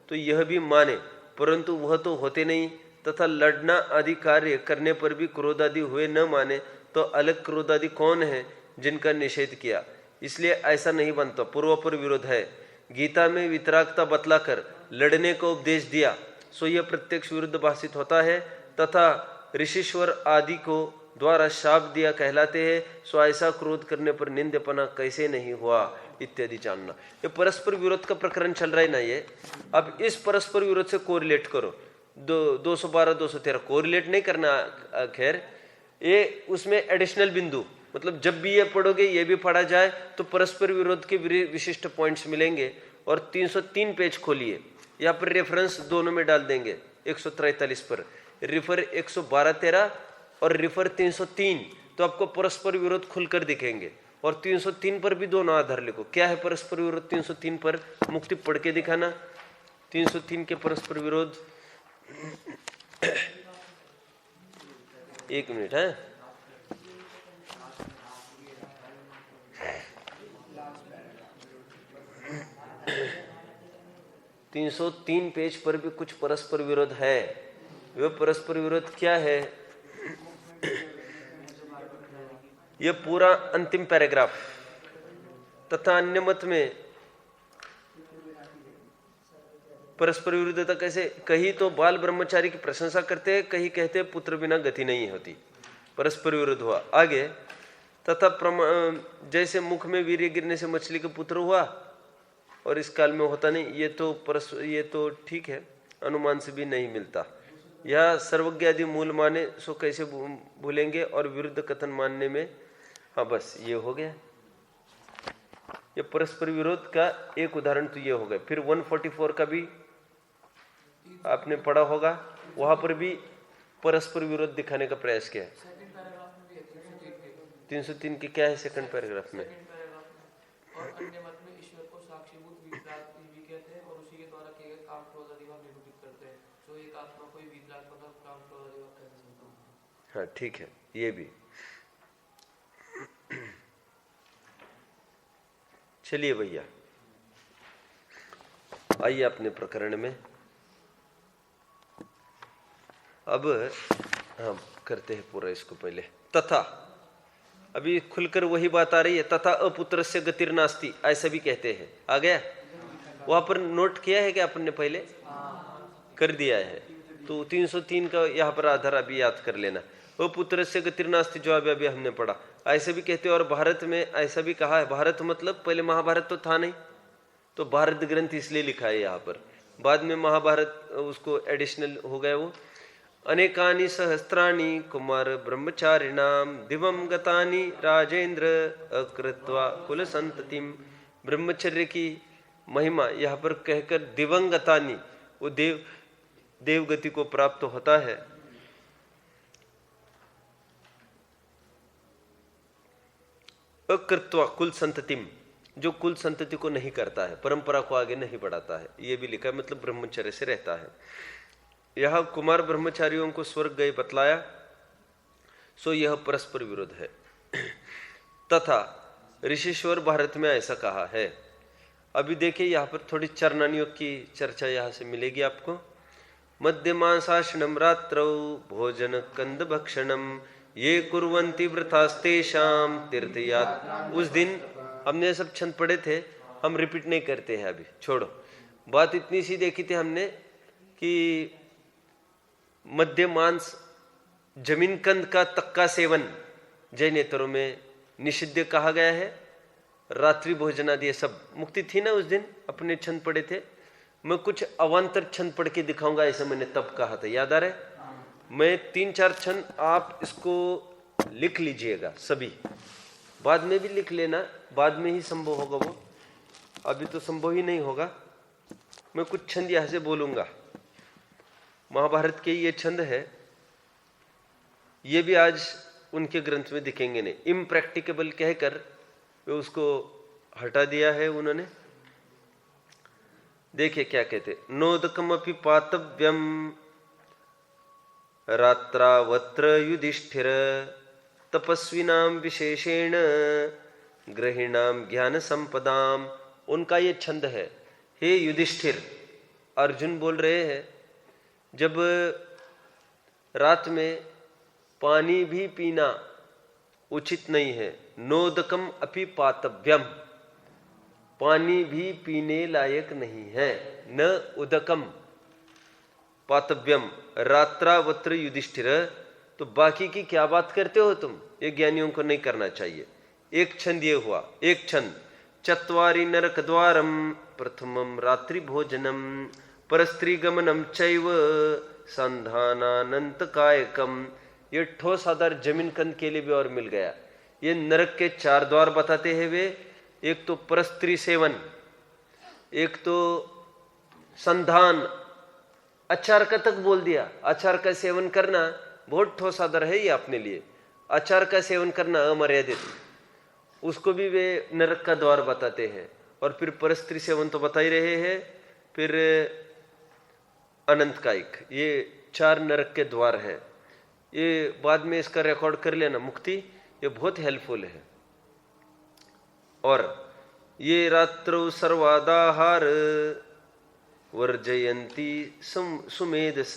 तो यह भी माने, परंतु वह तो होते नहीं, तथा लड़ना आदि कार्य करने पर भी क्रोध आदि हुए न माने, तो अलग क्रोध आदि कौन है जिनका निषेध किया, इसलिए ऐसा नहीं बनता। पूर्वपर विरोध है। गीता में वितरागता बतलाकर लड़ने का उपदेश दिया, सो यह प्रत्यक्ष विरुद्ध भाषित होता है, तथा ऋषिश्वर आदि को द्वारा शाप दिया कहलाते हैं, सो ऐसा क्रोध करने पर निंदपना कैसे नहीं हुआ इत्यादि जानना। ये परस्पर विरोध का प्रकरण चल रहा है ना ये। अब इस परस्पर विरोध से कोरिलेट करो, 212-213 कोरिलेट नहीं करना, खैर ये उसमें एडिशनल बिंदु, मतलब जब भी ये पढ़ोगे ये भी पढ़ा जाए तो परस्पर विरोध के विशिष्ट पॉइंट्स मिलेंगे। और 303 पेज खोलिए, यहाँ पर रेफरेंस दोनों में डाल देंगे। 143 पर रिफर 112-13 और रिफर 303, तो आपको परस्पर विरोध खुलकर दिखेंगे। और 303 पर भी दोनों आधार लिखो। क्या है परस्पर विरोध 303 पर? मुक्ति पढ़ के दिखाना 303 के परस्पर विरोध। 1 मिनट है। तीन 303 पेज पर भी कुछ परस्पर विरोध है। वह परस्पर विरोध क्या है? यह पूरा अंतिम पैराग्राफ। तथा अन्य मत में परस्पर विरुद्धता कैसे? कहीं तो बाल ब्रह्मचारी की प्रशंसा करते हैं, कहीं कहते हैं पुत्र बिना गति नहीं होती। परस्पर विरोध हुआ। आगे तथा जैसे मुख में वीर्य गिरने से मछली का पुत्र हुआ और इस काल में होता नहीं, ये तो ठीक है, अनुमान से भी नहीं मिलता। यह सर्वज्ञ आदि मूल माने सो कैसे भूलेंगे और विरुद्ध कथन मानने में। हाँ बस ये हो गया। ये परस्पर विरोध का एक उदाहरण तो ये हो गया। फिर 144 का भी आपने पढ़ा होगा, वहां पर भी परस्पर विरोध दिखाने का प्रयास किया है। 303 के क्या है सेकंड पैराग्राफ में? और अन्य मत में ईश्वर को साक्षीभूत वीतराग भी कहते हैं और उसी के द्वारा किए गए काम क्रोध आदि भाव निरूपित करते हैं। तो एक आत्मा कोई वीतराग मतलब काम क्रोध आदि भाव कैसे संभव है? हाँ ठीक है, ये भी। चलिए भैया, आइए अपने प्रकरण में। अब हम करते हैं पूरा इसको। पहले तथा, अभी खुलकर वही बात आ रही है। तथा अपुत्र से गतिर नास्ति, ऐसा भी कहते हैं। आ गया? वहां पर नोट किया है कि अपन ने पहले कर दिया है। तो 303 का यहाँ पर आधार अभी याद कर लेना। अपुत्र से गतिर नास्ति जो अभी हमने पढ़ा, ऐसे भी कहते हैं। और भारत में ऐसा भी कहा है। भारत मतलब पहले महाभारत तो था नहीं, तो भारत ग्रंथ इसलिए लिखा है यहाँ पर। बाद में महाभारत उसको एडिशनल हो गया वो। अनेकानि सहस्त्राणि कुमार ब्रह्मचारिणाम दिवम गतानि राजेंद्र अकृत्वा कुल संततिम। ब्रह्मचर्य की महिमा यहाँ पर कहकर दिवंगतानि, वो देवगति को प्राप्त होता है। अकृत्वा कुल संततिम, जो कुल संतति को नहीं करता है, परंपरा को आगे नहीं बढ़ाता है, ये भी लिखा है। मतलब ब्रह्मचर्य से रहता है। यह कुमार ब्रह्मचारियों को स्वर्ग गए बतलाया, सो यह परस्पर विरोध है। तथा ऋषिश्वर भारत में ऐसा कहा है। अभी देखिए यहाँ पर थोड़ी चरणानियों की चर्चा यहाँ से मिलेगी आपको। मध्यमांसाशनम रात्रौ भोजन कंद भक्षणम ये कुर्वन्ति वृथास्तेषाम तीर्थयात। उस दिन हमने सब छंद पढ़े थे, हम रिपीट नहीं करते हैं अभी, छोड़ो। बात इतनी सी देखी थी हमने कि मध्य मांस जमीन कंद का तक्का सेवन जैनेतरों में निषिद्ध कहा गया है। रात्रि भोजन आदि सब मुक्ति थी ना उस दिन, अपने छंद पढ़े थे। मैं कुछ अवान्तर छंद पढ़ के दिखाऊंगा, ऐसा मैंने तब कहा था, याद आ रहा है? मैं 3-4 छंद, आप इसको लिख लीजिएगा सभी, बाद में भी लिख लेना, बाद में ही संभव होगा वो, अभी तो संभव ही नहीं होगा। मैं कुछ छंद यहां से बोलूंगा, महाभारत के ये छंद है, ये भी आज उनके ग्रंथ में दिखेंगे नहीं। इम्प्रैक्टिकेबल कहकर वे उसको हटा दिया है उन्होंने। देखिए क्या कहते, नोदकमपि पातव्यम रात्रावत्र युधिष्ठिर तपस्विनाम विशेषेण गृहिणाम ज्ञान संपदाम। उनका ये छंद है। हे युधिष्ठिर, अर्जुन बोल रहे हैं, जब रात में पानी भी पीना उचित नहीं है, नोदकम अपि पातव्यम, पानी भी पीने लायक नहीं है, न उदकम पातव्यम रात्रावत्र युधिष्ठिर। तो बाकी की क्या बात करते हो तुम, ये ज्ञानियों को नहीं करना चाहिए। एक छंद ये हुआ, एक छंद चत्वारि नरक द्वारम प्रथमम रात्रि भोजनम परस्त्री गमनम चैव संधानानंत कायकम। ये ठोस आधार जमीन कंद के लिए भी और मिल गया। ये नरक के 4 द्वार बताते हैं वे, एक तो परस्त्री सेवन, एक तो संधान, आचार का तक बोल दिया। आचार का सेवन करना बहुत ठोस आधार है ये अपने लिए, आचार का सेवन करना अमर्यादित। उसको भी वे नरक का द्वार बताते हैं। और फिर परस्त्री सेवन तो बता ही रहे हैं, फिर अनंत कायिक, ये 4 नरक के द्वार हैं। ये बाद में इसका रिकॉर्ड कर लेना, मुक्ति, ये बहुत हेल्पफुल है। और ये रात्रौ सर्वादाहार वर्जयन्ति सुमेधस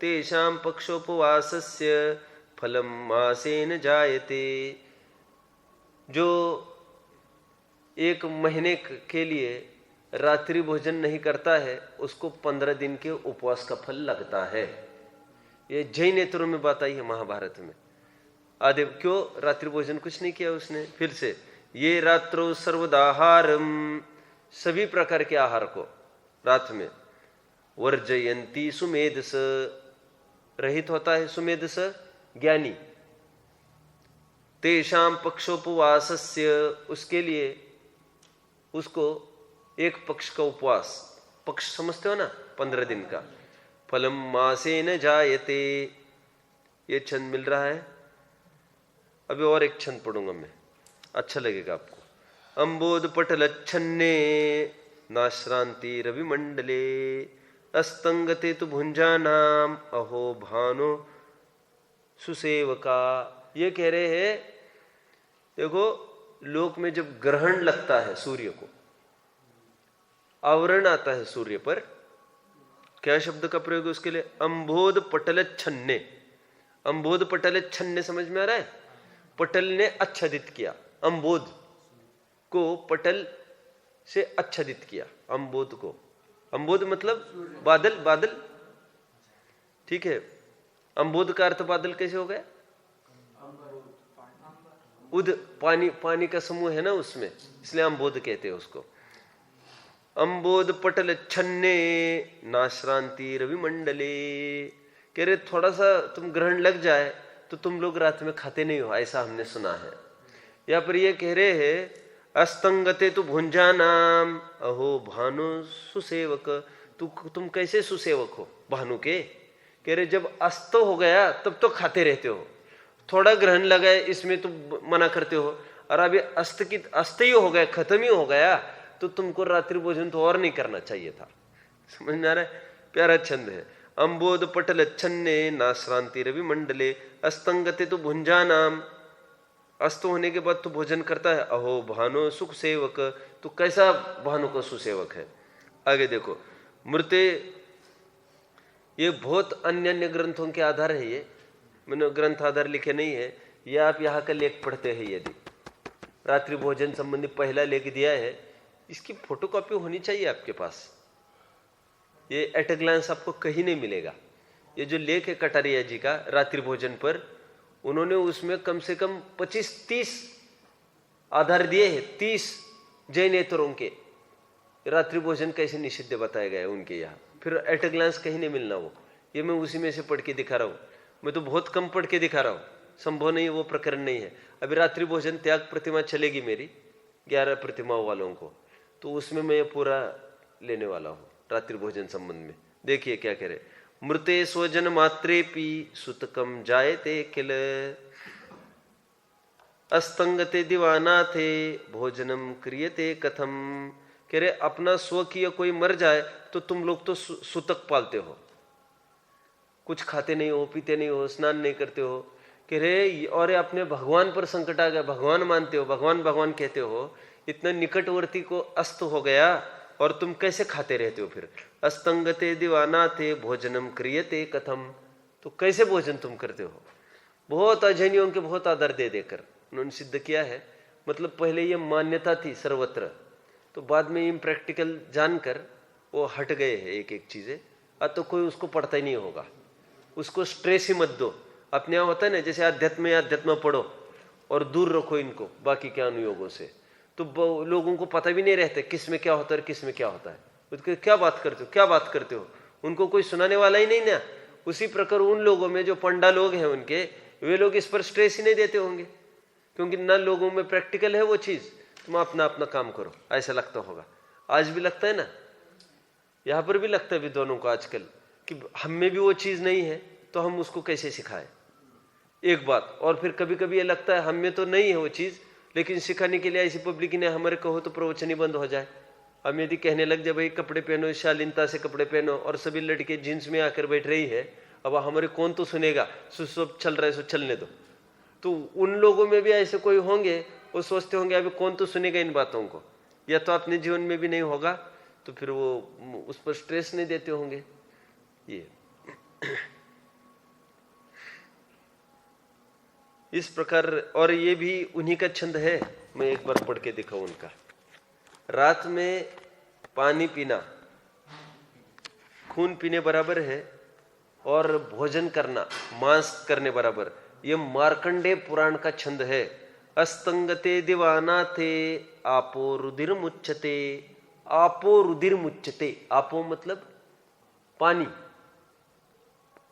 तेषां पक्षोपवासस्य फलं मासेन जायते। जो 1 महीने के लिए रात्रि भोजन नहीं करता है उसको 15 दिन के उपवास का फल लगता है। ये जैन नेत्रों में बात आई है महाभारत में। आदि क्यों रात्रि भोजन कुछ नहीं किया उसने। फिर से ये रात्रो सर्वदाहारम, सभी प्रकार के आहार को रात में, वर्जयंती सुमेधस, रहित होता है सुमेधस ज्ञानी, तेषां पक्षोपवासस्य, उसके लिए उसको 1 पक्ष का उपवास, पक्ष समझते हो ना, 15 दिन का, फलम मासेन जायते, ये छंद मिल रहा है। अभी और एक छंद पढ़ूंगा मैं, अच्छा लगेगा आपको। अंबोध पटलच्छन्ने नाश्रांति रविमंडले अस्तंगते तु भुंजानाम अहो भानो सुसेवका। ये कह रहे हैं, देखो लोक में जब ग्रहण लगता है, सूर्य को आवरण आता है सूर्य पर, क्या शब्द का प्रयोग है उसके लिए? अंबोध पटल छन्ने। अंबोध पटल छन्ने समझ में आ रहा है? पटल ने आच्छादित किया, अंबोध को पटल से आच्छादित किया, अंबोध को। अंबोध मतलब बादल, बादल, ठीक है। अंबोध का अर्थ बादल कैसे हो गया? उद, पानी, पानी का समूह है ना उसमें, इसलिए अंबोध कहते हैं उसको। अंबोध पटल छन्ने नाश्रांति रविमंडले, कह रहे थोड़ा सा तुम ग्रहण लग जाए तो तुम लोग रात में खाते नहीं हो, ऐसा हमने सुना है। या पर ये कह रहे हैं अस्तंगते तु भुंजानाम अहो भानु सुसेवक, तुम कैसे सुसेवक हो भानु के? कह रहे जब अस्त हो गया तब तो खाते रहते हो, थोड़ा ग्रहण लगा इसमें तुम मना करते हो, और अभी अस्त ही हो गया, खत्म ही हो गया, तो तुमको रात्रि भोजन तो और नहीं करना चाहिए था। समझ में आ रहा है? प्यारा छंद है। अंबोध पटल छन्ने नाश्रांति रवि मंडले अस्तंगते तो भुंजानाम, अस्त होने के बाद तो भोजन करता है। अहो भानु सुख सेवक, तो कैसा भानु का सुसेवक है? आगे देखो, मृते, ये बहुत अन्य अन्य ग्रंथों के आधार है, ये मैंने ग्रंथ आधार लिखे नहीं है, ये आप यहाँ का लेख पढ़ते हैं। यदि रात्रि भोजन संबंधी पहला लेख दिया है, इसकी फोटोकॉपी होनी चाहिए आपके पास। ये एट ए ग्लांस आपको कहीं नहीं मिलेगा। ये जो लेख है कटारिया जी का रात्रि भोजन पर, उन्होंने उसमें कम से कम 25-30 आधार दिए हैं, 30 जैनेतरों के रात्रि भोजन कैसे निषिद्ध बताया गया है उनके यहाँ। फिर एट ए ग्लांस कहीं नहीं मिलना वो, ये मैं उसी में से पढ़ के दिखा रहा हूँ। मैं तो बहुत कम पढ़ के दिखा रहा हूँ, संभव नहीं, वो प्रकरण नहीं है। अभी रात्रि भोजन त्याग प्रतिमा चलेगी मेरी 11 प्रतिमाओं वालों को, तो उसमें मैं ये पूरा लेने वाला हूँ रात्रि भोजन संबंध में। देखिए क्या कह रहे, मृते स्वजन मात्रेपि सुतकम जायते किल अस्तंगते दीवानाथे भोजनम क्रियते कथम। कह रहे अपना स्वकीय कोई मर जाए तो तुम लोग तो सुतक पालते हो, कुछ खाते नहीं हो, पीते नहीं हो, स्नान नहीं करते हो। कह रहे और अपने भगवान पर संकट आ गया, भगवान मानते हो, भगवान भगवान कहते हो, इतना निकटवर्ती को अस्त हो गया और तुम कैसे खाते रहते हो? फिर अस्तंगते दीवाना थे भोजनम क्रियते कथम, तो कैसे भोजन तुम करते हो? बहुत अजैनियों के बहुत आदर दे देकर उन्होंने सिद्ध किया है। मतलब पहले ये मान्यता थी सर्वत्र, तो बाद में इम्प्रैक्टिकल जानकर वो हट गए हैं एक एक चीजें। अब तो कोई उसको पढ़ता ही नहीं होगा, उसको स्ट्रेस ही मत दो। अपने यहाँ होता है ना, जैसे अध्यात्म पढ़ो और दूर रखो इनको बाकी के अनुयोगों से, तो लोगों को पता भी नहीं रहता किस में क्या होता है और किस में क्या होता है। उसके क्या बात करते हो, क्या बात करते हो, उनको कोई सुनाने वाला ही नहीं ना। उसी प्रकार उन लोगों में जो पंडा लोग हैं उनके, वे लोग इस पर स्ट्रेस ही नहीं देते होंगे, क्योंकि न लोगों में प्रैक्टिकल है वो चीज। तुम अपना अपना काम करो, ऐसा लगता होगा। आज भी लगता है ना, यहाँ पर भी लगता है विद्वानों को आजकल कि हम में भी वो चीज नहीं है, तो हम उसको कैसे सिखाएं। एक बात और फिर कभी कभी ये लगता है हम में तो नहीं है वो चीज, लेकिन सिखाने के लिए ऐसी पब्लिक ने हमारे कहो तो प्रवचन ही बंद हो जाए। हम यदि कहने लग जाए भाई कपड़े पहनो, शालीनता से कपड़े पहनो, और सभी लड़के जींस में आकर बैठ रही है, अब हमारे कौन तो सुनेगा, सब चल रहा है सो चलने दो। तो उन लोगों में भी ऐसे कोई होंगे, वो सोचते होंगे अभी कौन तो सुनेगा इन बातों को, या तो अपने जीवन में भी नहीं होगा, तो फिर वो उस पर स्ट्रेस नहीं देते होंगे। ये इस प्रकार, और ये भी उन्हीं का छंद है। मैं एक बार पढ़ के दिखाऊं उनका। रात में पानी पीना खून पीने बराबर है, और भोजन करना मांस करने बराबर। ये मार्कंडेय पुराण का छंद है। अस्तंगते दीवाना थे आपो रुधिर मुच्चते। आपो रुधिर मुच्चते, आपो मतलब पानी,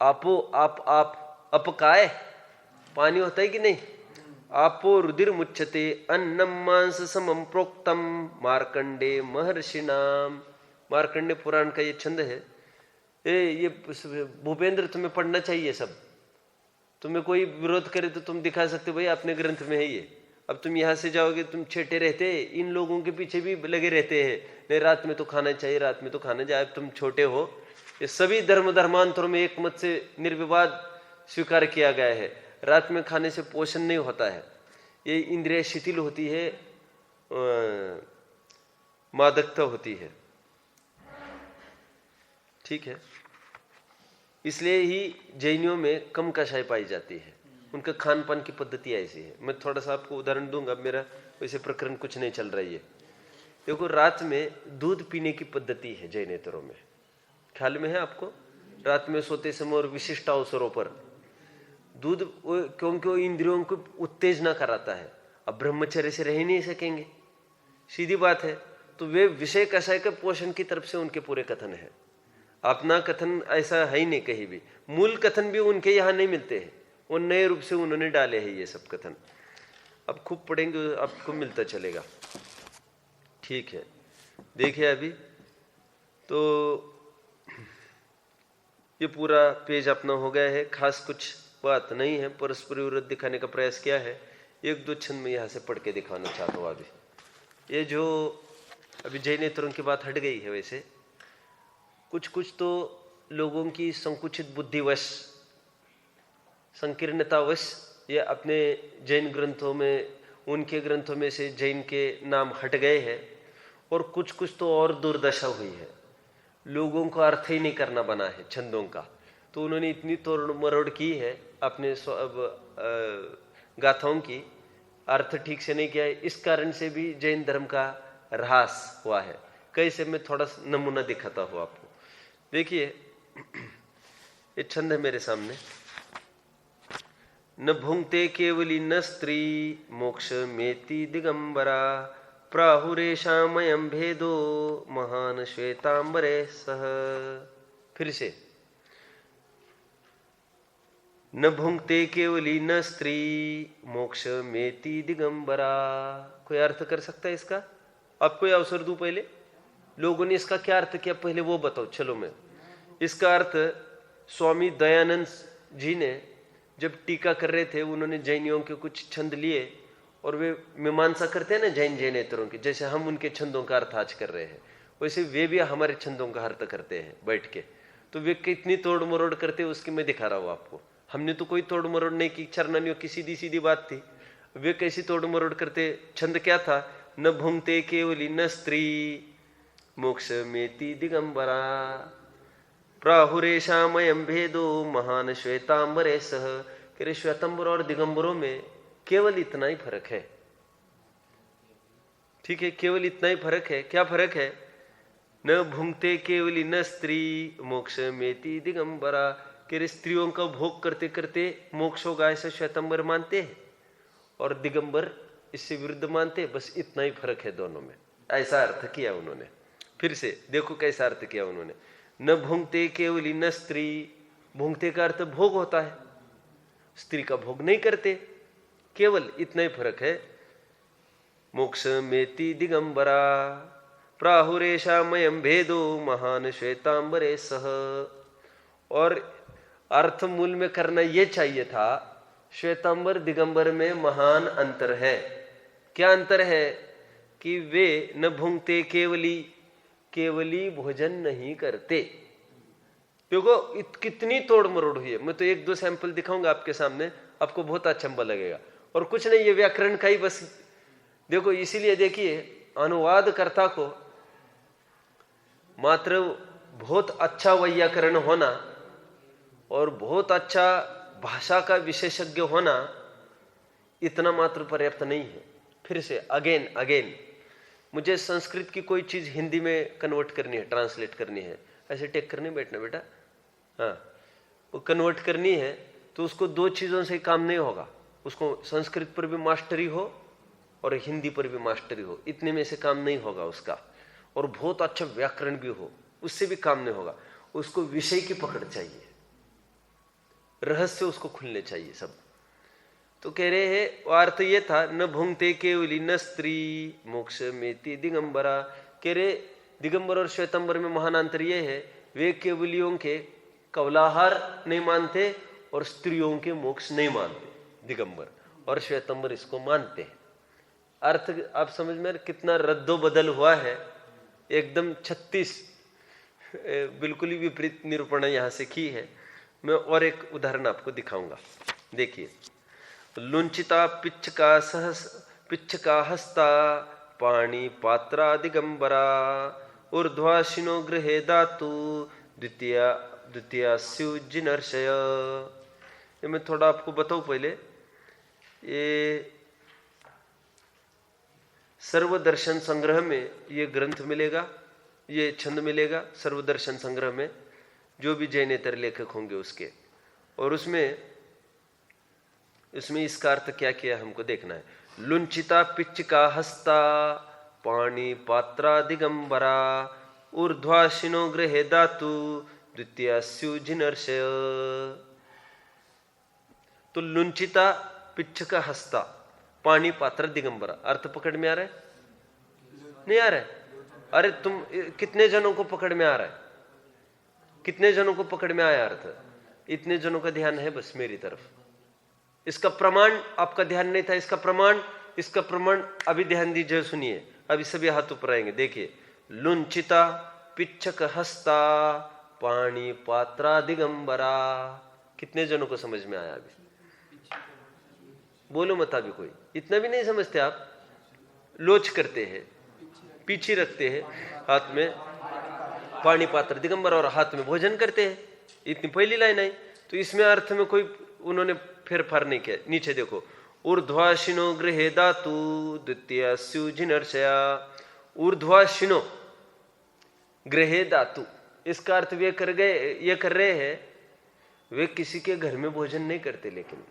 आपो आप अपकाय पानी होता है कि नहीं। आपो रुधिर मुच्चते अन्नम मांस समम प्रोक्तम मार्कंडे महर्षिणाम। मार्कंडे पुराण का ये छंद है। ये भूपेंद्र तुम्हें पढ़ना चाहिए सब। तुम्हें कोई विरोध करे तो तुम दिखा सकते भाई अपने ग्रंथ में है ये। अब तुम यहां से जाओगे, तुम छेटे रहते, इन लोगों के पीछे भी लगे रहते हैं, नहीं रात में तो खाना चाहिए, रात में तो खाना जाए। तुम छोटे हो, ये सभी धर्मांतरों में एक मत से निर्विवाद स्वीकार किया गया है। रात में खाने से पोषण नहीं होता है, ये इंद्रिय शिथिल होती है, मादकता होती है। ठीक है, इसलिए ही जैनियों में कम कषाय पाई जाती है। उनका खान पान की पद्धति ऐसी है। मैं थोड़ा सा आपको उदाहरण दूंगा, मेरा वैसे प्रकरण कुछ नहीं चल रही है। देखो, रात में दूध पीने की पद्धति है जैनेतरों में, ख्याल में है आपको। रात में सोते समय और विशिष्ट अवसरों पर दूध, क्योंकि वो इंद्रियों को उत्तेजना कराता है। अब ब्रह्मचर्य से रह नहीं सकेंगे, सीधी बात है। तो वे विषय कषाय के पोषण की तरफ से उनके पूरे कथन है। अपना कथन ऐसा है ही नहीं कहीं भी। मूल कथन भी उनके यहाँ नहीं मिलते हैं, वो नए रूप से उन्होंने डाले हैं ये सब कथन। अब खूब पढ़ेंगे आपको मिलता चलेगा। ठीक है, देखिए अभी तो ये पूरा पेज अपना हो गया है। खास कुछ बात नहीं है, परस्पर विरोध दिखाने का प्रयास किया है। एक दो छंद में यहाँ से पढ़ के दिखाना चाहता हूँ। अभी ये जो अभी जैनेतरों की बात हट गई है, वैसे कुछ तो लोगों की संकुचित बुद्धिवश, संकीर्णतावश ये अपने जैन ग्रंथों में, उनके ग्रंथों में से जैन के नाम हट गए हैं। और कुछ तो और दुर्दशा हुई है, लोगों को अर्थ ही नहीं करना बना है छंदों का। तो उन्होंने इतनी तोड़ मरोड़ की है अपने गाथाओं की, अर्थ ठीक से नहीं किया है। इस कारण से भी जैन धर्म का ह्रास हुआ है। कैसे, मैं थोड़ा नमूना दिखाता हूँ आपको। देखिए, ये छंद है मेरे सामने। न भुंक्ते केवली न स्त्री मोक्ष मेति दिगंबरा प्राहुरेशामयं भेदो महान श्वेतांबरे सह। फिर से, न भुंक्ते केवली न स्त्री मोक्ष मेति दिगंबरा। कोई अर्थ कर सकता है इसका? आपको अवसर दूं, पहले लोगों ने इसका क्या अर्थ किया पहले वो बताओ। चलो, मैं इसका अर्थ स्वामी दयानंद जी ने जब टीका कर रहे थे, उन्होंने जैनियों के कुछ छंद लिए और वे मीमांसा करते हैं ना जैनेतरों की, जैसे हम उनके छंदों का अर्थ आज कर रहे हैं, वैसे वे भी हमारे छंदों का अर्थ करते हैं बैठ के। तो वे कितनी तोड़ मरोड़ करते हैं उसकी मैं दिखा रहा हूँ आपको। हमने तो कोई तोड़ मरोड़ नहीं की, चरनानियों की सीधी सीधी बात थी। वे कैसी तोड़ मरोड़ करते। छंद क्या था? न भुंक्ते केवली न स्त्री मोक्ष मेति दिगंबरा प्राहुरेशामयं भेदो महान श्वेतांबरे सह। कि श्वेतांबर और दिगंबरों में केवल इतना ही फर्क है। ठीक है, केवल इतना ही फर्क है। क्या फर्क है? न भुंक्ते केवली न स्त्री मोक्ष मेति दिगंबरा। कि स्त्रियों का भोग करते करते मोक्ष होगा ऐसा श्वेतांबर मानते हैं, और दिगंबर इससे विरुद्ध मानते हैं। बस इतना ही फर्क है दोनों में, ऐसा अर्थ किया उन्होंने। फिर से देखो कैसा अर्थ किया उन्होंने। न भुंक्ते केवली न स्त्री, भुंक्ते का अर्थ भोग होता है, स्त्री का भोग नहीं करते, केवल इतना ही फर्क है। मोक्ष मेति दिगंबरा प्राहुरेशामयं भेदो महान श्वेतांबरे सह। और अर्थ मूल में करना यह चाहिए था, श्वेतांबर दिगंबर में महान अंतर है। क्या अंतर है कि वे न भुंगते केवली, केवली भोजन नहीं करते। देखो कितनी तोड़ मरोड़ हुई है। मैं तो एक दो सैंपल दिखाऊंगा आपके सामने, आपको बहुत अचंभा लगेगा। और कुछ नहीं, ये व्याकरण का ही बस देखो। इसीलिए देखिए अनुवादकर्ता को मात्र बहुत अच्छा वैयाकरण होना और बहुत अच्छा भाषा का विशेषज्ञ होना इतना मात्र पर्याप्त नहीं है। फिर से अगेन अगेन, मुझे संस्कृत की कोई चीज हिंदी में कन्वर्ट करनी है, ट्रांसलेट करनी है, ऐसे टेक करने बैठना बेटा, हाँ, वो कन्वर्ट करनी है तो उसको दो चीजों से काम नहीं होगा। उसको संस्कृत पर भी मास्टरी हो और हिंदी पर भी मास्टरी हो, इतने में से काम नहीं होगा उसका। और बहुत अच्छा व्याकरण भी हो, उससे भी काम नहीं होगा। उसको विषय की पकड़ चाहिए, रहस्य उसको खुलने चाहिए सब। तो कह रहे हैं अर्थ ये था, न भुंगते केवली न स्त्री मोक्ष मेति दिगंबरा। कह रहे दिगंबर और श्वेतंबर में महान अंतर ये है, वे केवलियों के कवलाहार नहीं मानते और स्त्रियों के मोक्ष नहीं मानते। दिगंबर और श्वेतंबर इसको मानते हैं। अर्थ आप समझ में कितना रद्दो बदल हुआ है, एकदम 36 बिल्कुल ही विपरीत निरूपण यहां से की है। मैं और एक उदाहरण आपको दिखाऊंगा, देखिए। लुंचिता पिच्छ का हस्ता पाणी पात्रा दिगंबरा ऊर्ध्वाशिनो गृहे धातु द्वितीया स्युजिनर्षय। ये मैं थोड़ा आपको बताऊं पहले। ये सर्वदर्शन संग्रह में ये ग्रंथ मिलेगा, ये छंद मिलेगा सर्वदर्शन संग्रह में, जो भी जैनेतर लेखक होंगे उसके। और उसमें इसका अर्थ क्या किया हमको देखना है। लुंचिता पिच्च का हस्ता पाणी पात्रा दिगंबरा ऊर्ध्वाशिनो गृहे धातु द्वितीया स्युजिनर्षय। तो लुंचिता पिच्छ का हस्ता पानी पात्र दिगंबरा, अर्थ पकड़ में आ रहा है? नहीं आ रहा है? अरे तुम कितने जनों को पकड़ में आ रहा है? कितने जनों को पकड़ में आया अर्थ? इतने जनों का ध्यान है बस मेरी तरफ। इसका प्रमाण आपका ध्यान नहीं था, इसका प्रमाण अभी ध्यान दीजिए, सुनिए। अभी सभी हाथ ऊपर आएंगे, देखिए। लुंचिता पिच्छक हस्ता पाणी पात्रा दिगंबरा। कितने जनों को समझ में आया? अभी बोलो मत, अभी कोई इतना भी नहीं समझते आप। लोच करते हैं, पीछे रखते हैं, हाथ में पानी पात्र दिगंबर और हाथ में भोजन करते हैं। इतनी पहली लाइन आई। तो इसमें अर्थ में कोई उन्होंने फेरफार नहीं किया। नीचे देखो, ऊर्ध्वाशिनो गृहे धातु द्वितीया स्युजिनर्षया। ऊर्ध्वाशिनो गृहे धातु, इसका अर्थ ये कर रहे हैं, वे किसी के घर में भोजन नहीं करते, लेकिन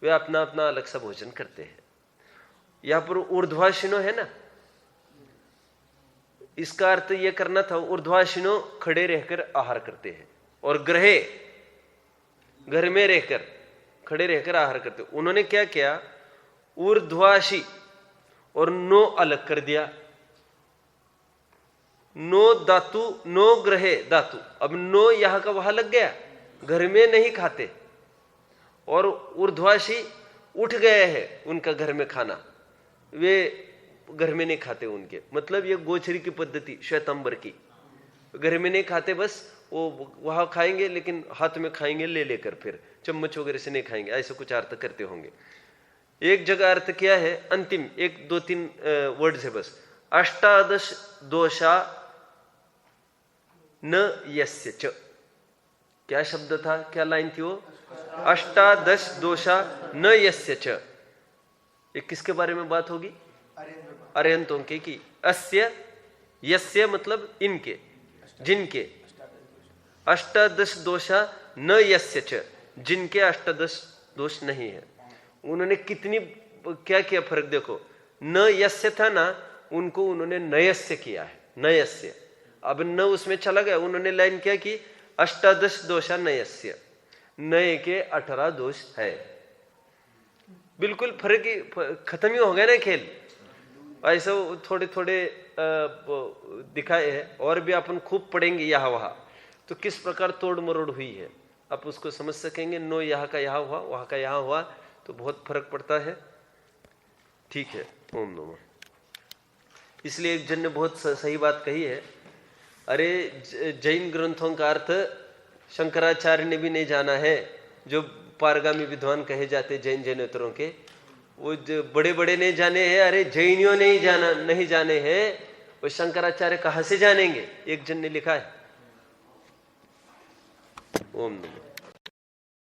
वे अपना अपना अलग सा भोजन करते हैं। यहां पर ऊर्ध्वाशिनो है ना, इसका अर्थ यह करना था, ऊर्ध्वाशिनो खड़े रहकर आहार करते हैं और ग्रहे घर में रहकर खड़े रहकर आहार करते। उन्होंने क्या किया, ऊर्ध्वाशी और नो अलग कर दिया। नो धातु, नो ग्रहे धातु। अब नो यहां का वहां लग गया, घर में नहीं खाते। और ऊर्ध्वाशी उठ गए हैं उनका घर में खाना, वे घर में नहीं खाते उनके। मतलब ये गोचरी की पद्धति श्वेतंबर की, घर में नहीं खाते, बस वो वहां खाएंगे लेकिन हाथ में खाएंगे ले लेकर, फिर चम्मच वगैरह से नहीं खाएंगे, ऐसा कुछ अर्थ करते होंगे। एक जगह अर्थ क्या है, अंतिम एक दो तीन वर्ड है बस। अष्टादश दोषा न यस्य च। क्या शब्द था, क्या लाइन थी वो? अष्टादश दोषा न यस्य च। ये किसके बारे में बात होगी? अरिहंतों के की। अस्य यस्य मतलब इनके, जिनके। अष्टादश दोषा न यस्य च, जिनके अष्टादश दोष नहीं है। उन्होंने कितनी क्या किया फर्क देखो। न यस्य था ना, उनको उन्होंने नयस्य किया है, नयस्य। अब न उसमें चला गया, उन्होंने लाइन क्या की, अष्टादश दोषा नयस्य, नए के 18 दोष है। बिल्कुल फर्क ही खत्म ही हो गया ना खेल। ऐसा थोड़े थोड़े दिखाए हैं, और भी अपन खूब पढ़ेंगे यहाँ वहाँ, तो किस प्रकार तोड़ मरोड़ हुई है आप उसको समझ सकेंगे। नो यहाँ का यहाँ हुआ, वहाँ का यहाँ हुआ, तो बहुत फर्क पड़ता है। ठीक है, ओम नमः। इसलिए एक जन ने बहुत सही बात कही है, अरे जैन ग्रंथों का अर्थ शंकराचार्य ने भी नहीं जाना है, जो पारगामी विद्वान कहे जाते जैन जैनेतरों के, वो बड़े बड़े नहीं जाने हैं, अरे जैनियों ने नहीं जाने हैं, वो शंकराचार्य कहाँ से जानेंगे, एक जन ने लिखा है। ओम नमः।